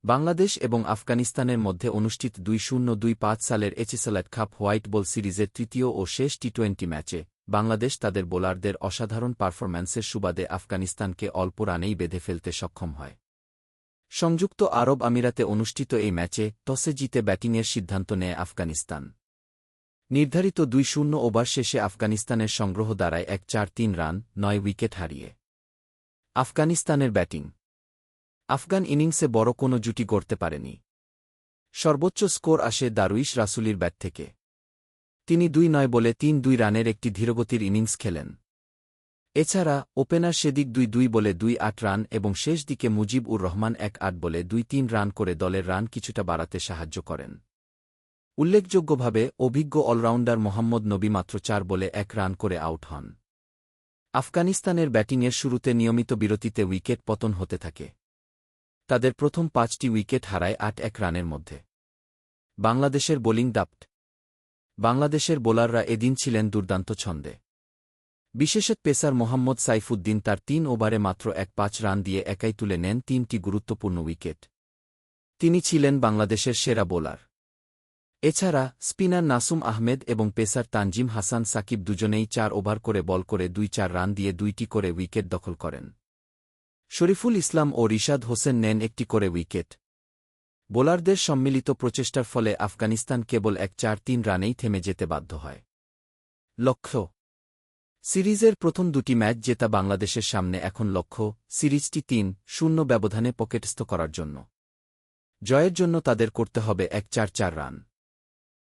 বাংলাদেশ এবং আফগানিস্তানের মধ্যে অনুষ্ঠিত 2025 সালের এচিসেলাট কাপ হোয়াইট বল সিরিজের তৃতীয় ও শেষ টি-20 ম্যাচে বাংলাদেশ তাদের বোলারদের অসাধারণ পারফরম্যান্সের সুবাদে আফগানিস্তানকে অল্প রানেই বেঁধে ফেলতে সক্ষম হয়। সংযুক্ত আরব আমিরাতে অনুষ্ঠিত এই ম্যাচে টসে জিতে ব্যাটিংয়ের সিদ্ধান্ত নেয় আফগানিস্তান। নির্ধারিত 2-0 ওভার শেষে আফগানিস্তানের সংগ্রহ দাঁড়ায় 1-4-3 রান, 9 উইকেট হারিয়ে। আফগানিস্তানের ব্যাটিং। আফগান ইনিংসে বড় কোনো জুটি গড়তে পারেনি। সর্বোচ্চ স্কোর আসে দারুইশ রাসুলির ব্যাট থেকে। তিনি 2-9 বলে 3-2 রানের একটি ধীরগতির ইনিংস খেলেন। এছাড়া ওপেনার শেদিক 2-2 বলে 2-8 রান এবং শেষ দিকে মুজিব-উর রহমান 1-8 বলে 2-3 রান করে দলের রান কিছুটা বাড়াতে সাহায্য করেন। উল্লেখযোগ্যভাবে অভিজ্ঞ অলরাউন্ডার মোহাম্মদ নবী মাত্র 4 বলে 1 রান করে আউট হন। আফগানিস্তানের ব্যাটিংয়ের শুরুতে নিয়মিত বিরতিতে উইকেট পতন হতে থাকে। তাদের প্রথম 5টি উইকেট হারায় 8-1 রানের মধ্যে। বাংলাদেশের বোলিং দাপট। বাংলাদেশের বোলাররা এদিন ছিলেন দুর্দান্ত ছন্দে। বিশেষত পেসার মোহাম্মদ সাইফুদ্দিন তার 3 ওভারে মাত্র 1-5 রান দিয়ে একাই তুলে নেন 3টি গুরুত্বপূর্ণ উইকেট। তিনি ছিলেন বাংলাদেশের সেরা বোলার। এছাড়া স্পিনার নাসুম আহমেদ এবং পেসার তানজিম হাসান সাকিব দুজনেই 4 ওভার করে বল করে 2-4 রান দিয়ে 2টি করে উইকেট দখল করেন। শরীফুল ইসলাম ও রিশাদ হোসেন নেন 1টি করে উইকেট। বোলারদের সম্মিলিত প্রচেষ্টার ফলে আফগানিস্তান কেবল 1-4-3 রানেই থেমে যেতে বাধ্য হয়। লক্ষ্য সিরিজের প্রথম 2টি ম্যাচ জেতা বাংলাদেশের সামনে এখন লক্ষ্য সিরিজটি 3-0 ব্যবধানে পকেটস্থ করার জন্য। জয়ের জন্য তাদের করতে হবে 1-4-4 রান।